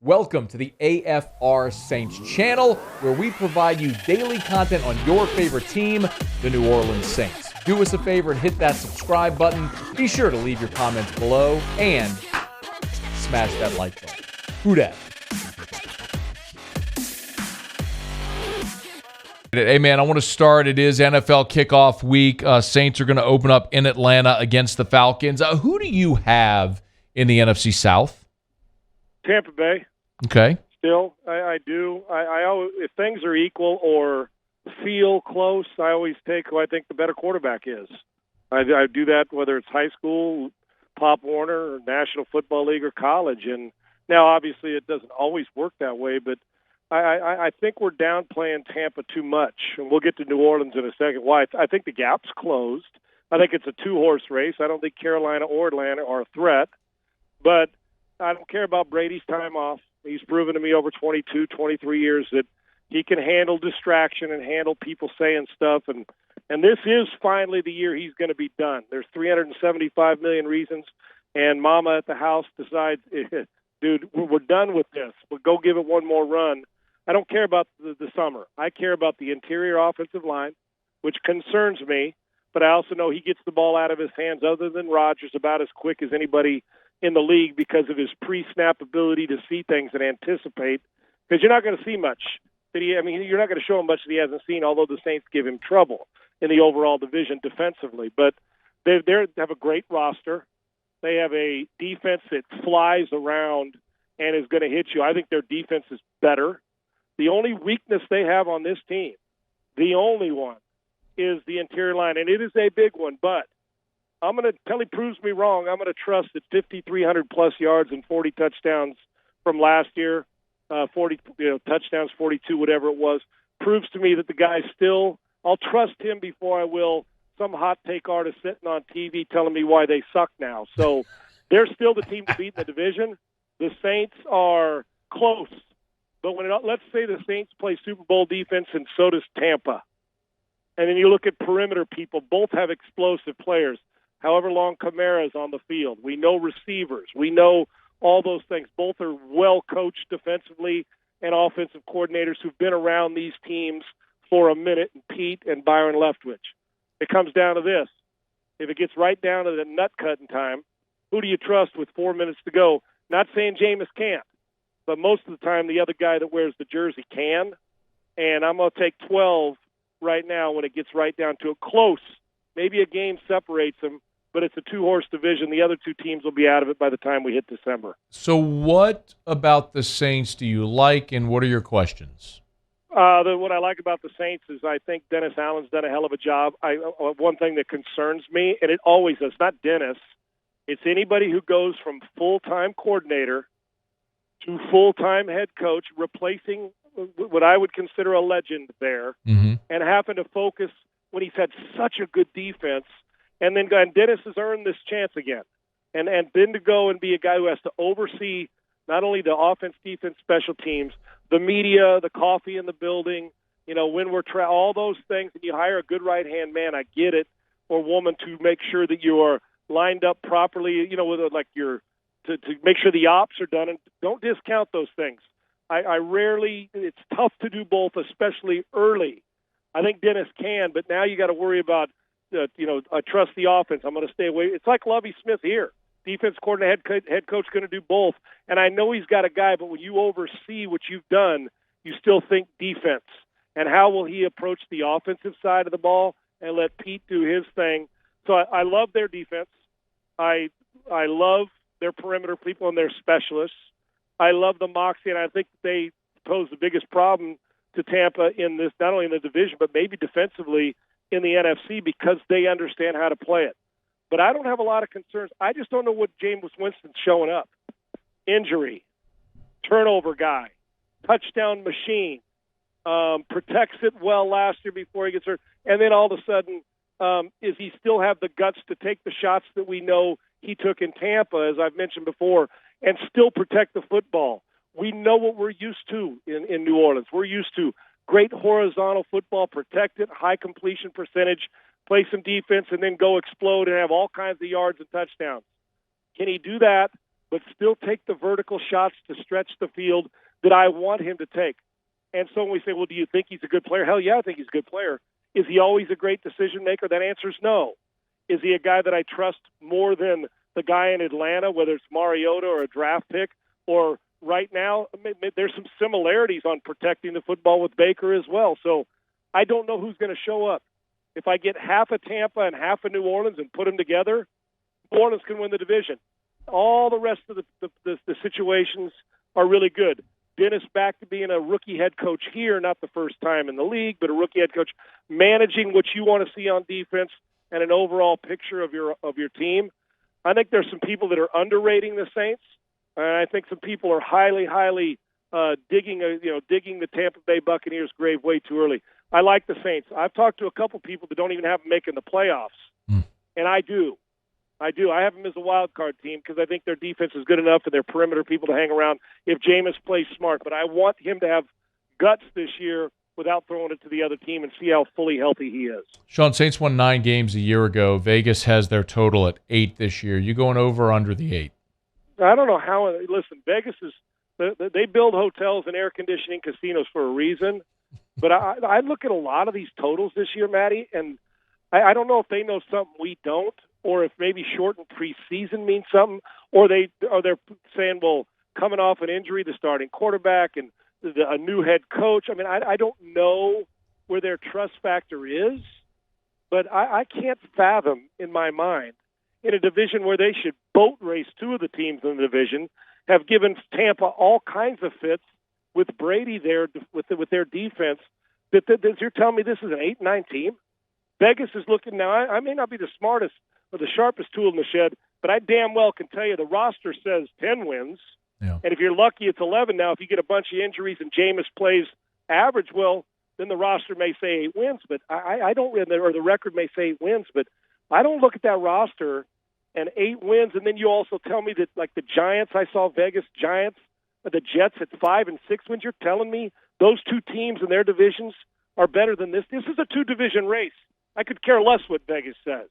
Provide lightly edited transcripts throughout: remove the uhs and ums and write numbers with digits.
Welcome to the AFR Saints channel, where we provide you daily content on your favorite team, the New Orleans Saints. Do us a favor and hit that subscribe button. Be sure to leave your comments below and smash that like button. Who dat? Hey, man, I want to start. It is NFL kickoff week. Saints are going to open up in Atlanta against the Falcons. Who do you have in the NFC South? Tampa Bay. Okay. Still, I do. I always, if things are equal or feel close, I always take who I think the better quarterback is. I do that whether it's high school, Pop Warner, or National Football League, or college. And now, obviously, it doesn't always work that way, but I think we're downplaying Tampa too much. And we'll get to New Orleans in a second. Why? I think the gap's closed. I think it's a two-horse race. I don't think Carolina or Atlanta are a threat. But I don't care about Brady's time off. He's proven to me over 22, 23 years that he can handle distraction and handle people saying stuff. And this is finally the year he's going to be done. There's 375 million reasons, and Mama at the house decides, dude, we're done with this. We'll go give it one more run. I don't care about the summer. I care about the interior offensive line, which concerns me. But I also know he gets the ball out of his hands, other than Rodgers, about as quick as anybody in the league because of his pre-snap ability to see things and anticipate, because you're not going to see much. You're not going to show him much that he hasn't seen, although the Saints give him trouble in the overall division defensively. But they have a great roster. They have a defense that flies around and is going to hit you. I think their defense is better. The only weakness they have on this team, the only one, is the interior line, and it is a big one, but until he proves me wrong, I'm going to trust that 5,300-plus yards and 40 touchdowns from last year, 40 touchdowns, 42, whatever it was, proves to me that the guy still – I'll trust him before I will some hot take artist sitting on TV telling me why they suck now. So they're still the team to beat in the division. The Saints are close. But let's say the Saints play Super Bowl defense and so does Tampa. And then you look at perimeter people. Both have explosive players. However long Kamara's on the field. We know receivers. We know all those things. Both are well-coached defensively and offensive coordinators who've been around these teams for a minute, and Pete and Byron Leftwich. It comes down to this. If it gets right down to the nut-cutting time, who do you trust with 4 minutes to go? Not saying Jameis can't, but most of the time the other guy that wears the jersey can. And I'm going to take 12 right now when it gets right down to it. Close. Maybe a game separates them. But it's a two-horse division. The other two teams will be out of it by the time we hit December. So what about the Saints do you like, and what are your questions? What I like about the Saints is I think Dennis Allen's done a hell of a job. One thing that concerns me, and it always is, not Dennis, it's anybody who goes from full-time coordinator to full-time head coach, replacing what I would consider a legend there, and having to focus when he's had such a good defense. And Dennis has earned this chance again. And then to go and be a guy who has to oversee not only the offense, defense, special teams, the media, the coffee in the building, when we're all those things, and you hire a good right-hand man, I get it, or woman, to make sure that you are lined up properly, to make sure the ops are done. And don't discount those things. It's tough to do both, especially early. I think Dennis can, but now you got to worry about, I trust the offense. I'm going to stay away. It's like Lovie Smith here. Defense coordinator, head coach going to do both. And I know he's got a guy, but when you oversee what you've done, you still think defense. And how will he approach the offensive side of the ball and let Pete do his thing? So I love their defense. I love their perimeter people and their specialists. I love the moxie, and I think they pose the biggest problem to Tampa in this, not only in the division, but maybe defensively in the NFC, because they understand how to play it. But I don't have a lot of concerns. I just don't know what Jameis Winston's showing up. Injury, turnover guy, touchdown machine, protects it well last year before he gets hurt, and then all of a sudden, is he still have the guts to take the shots that we know he took in Tampa, as I've mentioned before, and still protect the football? We know what we're used to in New Orleans. We're used to great horizontal football, protect it, high completion percentage, play some defense, and then go explode and have all kinds of yards and touchdowns. Can he do that but still take the vertical shots to stretch the field that I want him to take. And so when we say, well, do you think he's a good player? Hell yeah, I think he's a good player. Is he always a great decision maker? That answer is no. Is he a guy that I trust more than the guy in Atlanta, whether it's Mariota or a draft pick? Or right now, there's some similarities on protecting the football with Baker as well. So I don't know who's going to show up. If I get half of Tampa and half of New Orleans and put them together, New Orleans can win the division. All the rest of the situations are really good. Dennis back to being a rookie head coach here, not the first time in the league, but a rookie head coach, managing what you want to see on defense and an overall picture of your team. I think there's some people that are underrating the Saints, and I think some people are highly digging the Tampa Bay Buccaneers grave way too early. I like the Saints. I've talked to a couple people that don't even have them making the playoffs, and I do. I have them as a wild card team because I think their defense is good enough and their perimeter people to hang around if Jameis plays smart. But I want him to have guts this year without throwing it to the other team and see how fully healthy he is. Sean, Saints won 9 games a year ago. Vegas has their total at 8 this year. You going over or under the 8? I don't know how. Listen, Vegas is they build hotels and air conditioning casinos for a reason. But I look at a lot of these totals this year, Matty, and I don't know if they know something we don't, or if maybe shortened preseason means something, or they're saying, well, coming off an injury, the starting quarterback and a new head coach. I mean, I don't know where their trust factor is, but I can't fathom in my mind in a division where they should boat race 2 of the teams in the division, have given Tampa all kinds of fits with Brady there with their defense. That you're telling me this is an 8-9 team? Vegas is looking now. I may not be the smartest or the sharpest tool in the shed, but I damn well can tell you the roster says 10 wins. Yeah. And if you're lucky, it's 11 now. If you get a bunch of injuries and Jameis plays average, well, then the roster may say 8 wins. But I don't, or the record may say 8 wins. But I don't look at that roster and 8 wins. And then you also tell me that, like the Giants, I saw Vegas Giants, the Jets at 5 and 6 wins. You're telling me those 2 teams in their divisions are better than this? This is a 2-division race. I could care less what Vegas says.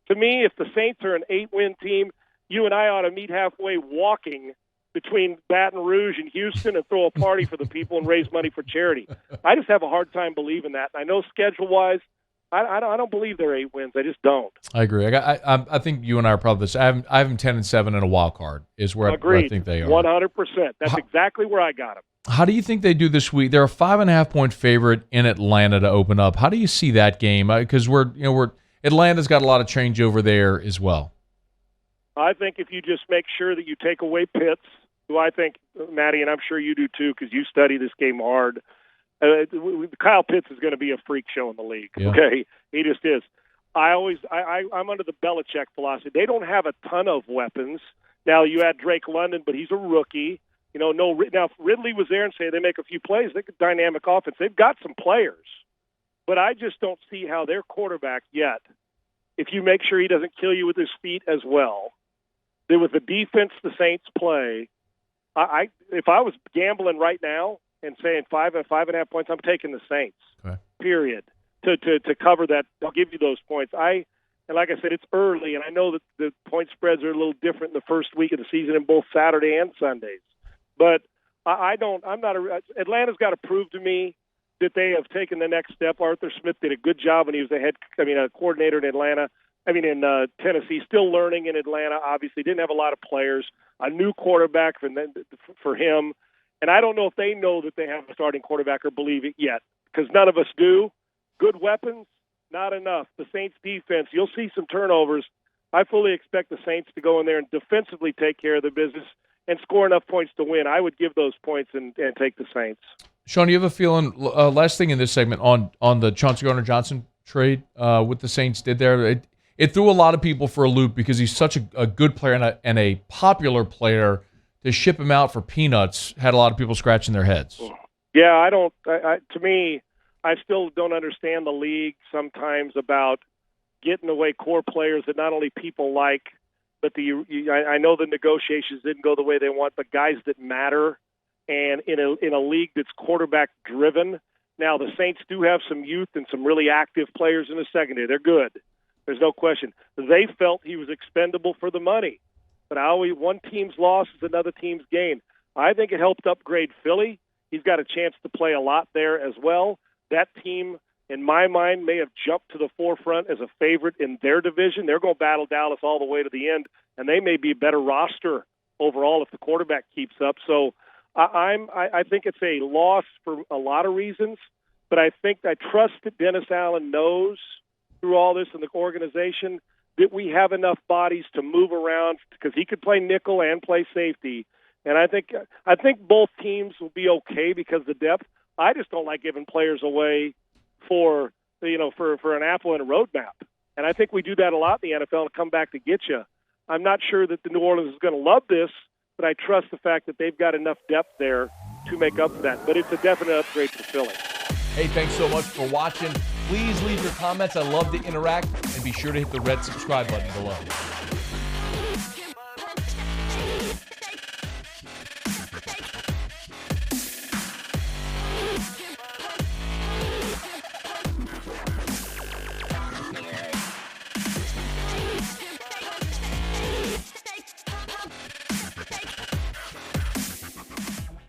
To me, if the Saints are an 8-win team, you and I ought to meet halfway walking between Baton Rouge and Houston and throw a party for the people and raise money for charity. I just have a hard time believing that. I know schedule-wise, I don't believe they're 8 wins. I just don't. I agree. I think you and I are probably this. I have them 10-7 in a wild card is where I think they are. 100%. That's exactly where I got them. How do you think they do this week? They're a 5.5-point favorite in Atlanta to open up. How do you see that game? Because Atlanta's got a lot of changeover there as well. I think if you just make sure that you take away Pitts, who I think, Matty, and I'm sure you do too because you study this game hard, Kyle Pitts is going to be a freak show in the league. Yeah. Okay, he just is. I'm under the Belichick philosophy. They don't have a ton of weapons. Now you add Drake London, but he's a rookie. Now if Ridley was there and say they make a few plays, they could dynamic offense. They've got some players, but I just don't see how their quarterback yet. If you make sure he doesn't kill you with his feet as well, then with the defense the Saints play, if I was gambling right now and saying 5.5 points, I'm taking the Saints. Okay. Period. To cover that, I'll give you those points. And like I said, it's early, and I know that the point spreads are a little different in the first week of the season in both Saturday and Sundays. But Atlanta's got to prove to me that they have taken the next step. Arthur Smith did a good job when he was a coordinator in Tennessee, still learning in Atlanta, obviously. Didn't have a lot of players, a new quarterback for him. And I don't know if they know that they have a starting quarterback or believe it yet, because none of us do. Good weapons, not enough. The Saints defense, you'll see some turnovers. I fully expect the Saints to go in there and defensively take care of the business and score enough points to win. I would give those points and take the Saints. Sean, you have a feeling, last thing in this segment, on the Chauncey Garner-Johnson trade, what the Saints did there, it threw a lot of people for a loop because he's such a good player and a popular player. To ship him out for peanuts had a lot of people scratching their heads. Yeah, to me, I still don't understand the league sometimes about getting away core players that not only people like, but I know the negotiations didn't go the way they want, but guys that matter, and in a league that's quarterback driven. Now the Saints do have some youth and some really active players in the secondary. They're good. There's no question. They felt he was expendable for the money. but one team's loss is another team's gain. I think it helped upgrade Philly. He's got a chance to play a lot there as well. That team, in my mind, may have jumped to the forefront as a favorite in their division. They're going to battle Dallas all the way to the end, and they may be a better roster overall if the quarterback keeps up. So I think it's a loss for a lot of reasons, but I trust that Dennis Allen knows through all this in the organization that we have enough bodies to move around, because he could play nickel and play safety. And I think both teams will be okay because of the depth. I just don't like giving players away for an apple and a roadmap. And I think we do that a lot in the NFL and come back to get you. I'm not sure that the New Orleans is going to love this, but I trust the fact that they've got enough depth there to make up for that. But it's a definite upgrade for Philly. Hey, thanks so much for watching. Please leave your comments. I love to interact, and be sure to hit the red subscribe button below.